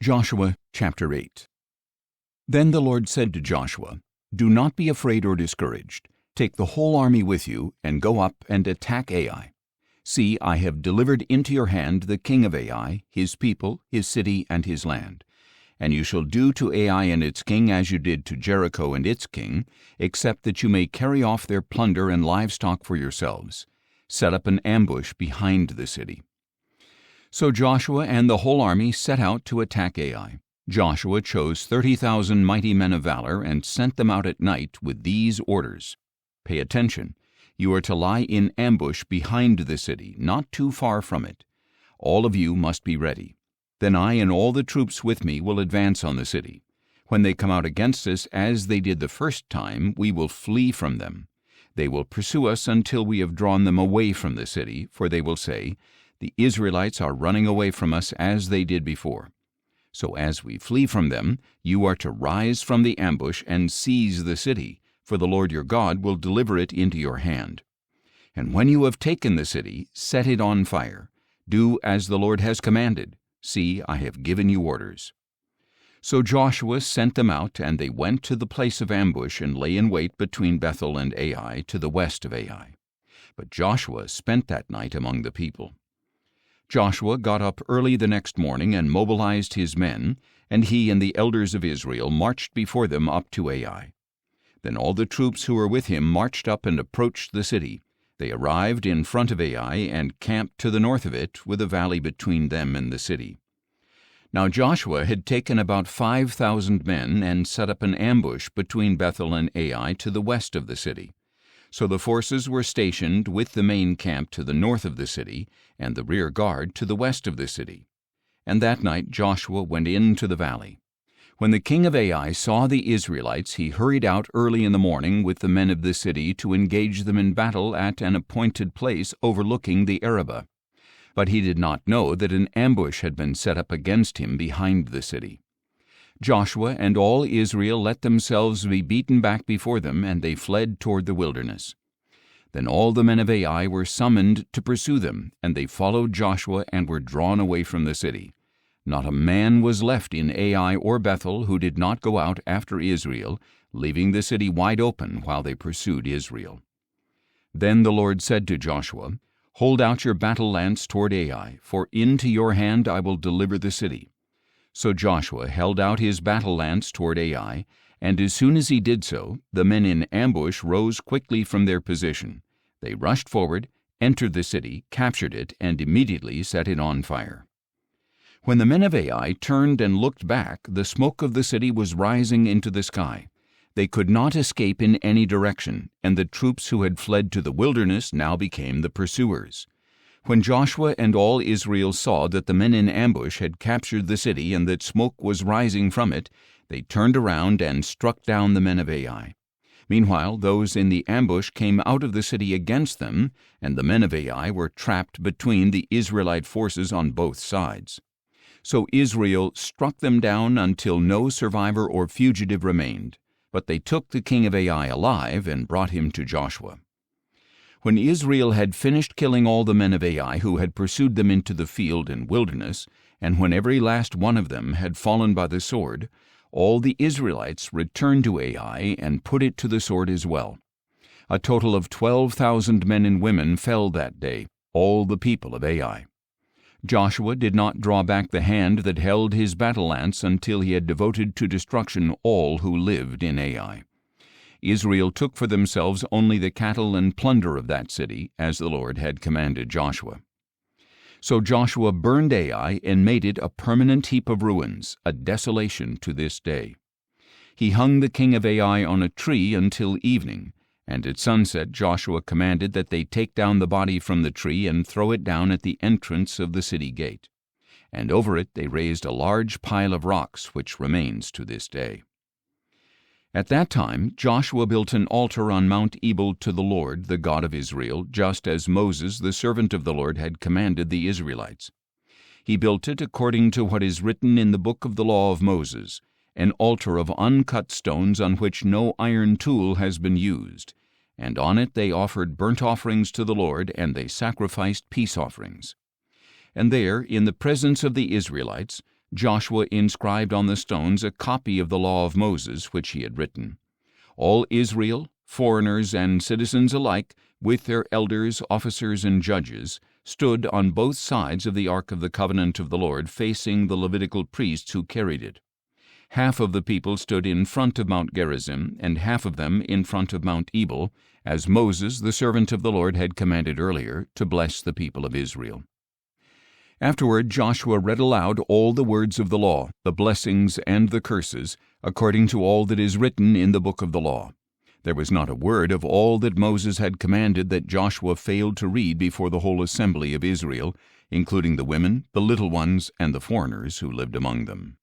Joshua chapter 8. Then the Lord said to Joshua, "Do not be afraid or discouraged. Take the whole army with you, and go up and attack Ai. See, I have delivered into your hand the king of Ai, his people, his city, and his land. And you shall do to Ai and its king as you did to Jericho and its king, except that you may carry off their plunder and livestock for yourselves. Set up an ambush behind the city." So Joshua and the whole army set out to attack Ai. Joshua chose 30,000 mighty men of valor and sent them out at night with these orders. Pay attention. You are to lie in ambush behind the city, not too far from it. All of you must be ready. Then I and all the troops with me will advance on the city. When they come out against us, as they did the first time, we will flee from them. They will pursue us until we have drawn them away from the city, for they will say, "The Israelites are running away from us as they did before." So as we flee from them, you are to rise from the ambush and seize the city, for the Lord your God will deliver it into your hand. And when you have taken the city, set it on fire. Do as the Lord has commanded. See, I have given you orders. So Joshua sent them out, and they went to the place of ambush and lay in wait between Bethel and Ai, to the west of Ai. But Joshua spent that night among the people. Joshua got up early the next morning and mobilized his men, and he and the elders of Israel marched before them up to Ai. Then all the troops who were with him marched up and approached the city. They arrived in front of Ai and camped to the north of it, with a valley between them and the city. Now Joshua had taken about 5,000 men and set up an ambush between Bethel and Ai to the west of the city. So the forces were stationed with the main camp to the north of the city, and the rear guard to the west of the city. And that night Joshua went into the valley. When the king of Ai saw the Israelites, he hurried out early in the morning with the men of the city to engage them in battle at an appointed place overlooking the Arabah. But he did not know that an ambush had been set up against him behind the city. Joshua and all Israel let themselves be beaten back before them, and they fled toward the wilderness. Then all the men of Ai were summoned to pursue them, and they followed Joshua and were drawn away from the city. Not a man was left in Ai or Bethel who did not go out after Israel, leaving the city wide open while they pursued Israel. Then the Lord said to Joshua, "Hold out your battle lance toward Ai, for into your hand I will deliver the city." So Joshua held out his battle lance toward Ai, and as soon as he did so, the men in ambush rose quickly from their position. They rushed forward, entered the city, captured it, and immediately set it on fire. When the men of Ai turned and looked back, the smoke of the city was rising into the sky. They could not escape in any direction, and the troops who had fled to the wilderness now became the pursuers. When Joshua and all Israel saw that the men in ambush had captured the city and that smoke was rising from it, they turned around and struck down the men of Ai. Meanwhile, those in the ambush came out of the city against them, and the men of Ai were trapped between the Israelite forces on both sides. So Israel struck them down until no survivor or fugitive remained. But they took the king of Ai alive and brought him to Joshua. When Israel had finished killing all the men of Ai who had pursued them into the field and wilderness, and when every last one of them had fallen by the sword, all the Israelites returned to Ai and put it to the sword as well. A total of 12,000 men and women fell that day, all the people of Ai. Joshua did not draw back the hand that held his battle lance until he had devoted to destruction all who lived in Ai. Israel took for themselves only the cattle and plunder of that city, as the Lord had commanded Joshua. So Joshua burned Ai and made it a permanent heap of ruins, a desolation to this day. He hung the king of Ai on a tree until evening, and at sunset Joshua commanded that they take down the body from the tree and throw it down at the entrance of the city gate. And over it they raised a large pile of rocks, which remains to this day. At that time Joshua built an altar on Mount Ebal to the Lord, the God of Israel, just as Moses, the servant of the Lord, had commanded the Israelites. He built it according to what is written in the book of the law of Moses, an altar of uncut stones on which no iron tool has been used, and on it they offered burnt offerings to the Lord, and they sacrificed peace offerings. And there, in the presence of the Israelites, Joshua inscribed on the stones a copy of the law of Moses which he had written. All Israel, foreigners and citizens alike, with their elders, officers, and judges, stood on both sides of the Ark of the Covenant of the Lord, facing the Levitical priests who carried it. Half of the people stood in front of Mount Gerizim, and half of them in front of Mount Ebal, as Moses, the servant of the Lord, had commanded earlier, to bless the people of Israel. Afterward Joshua read aloud all the words of the law, the blessings and the curses, according to all that is written in the book of the law. There was not a word of all that Moses had commanded that Joshua failed to read before the whole assembly of Israel, including the women, the little ones, and the foreigners who lived among them.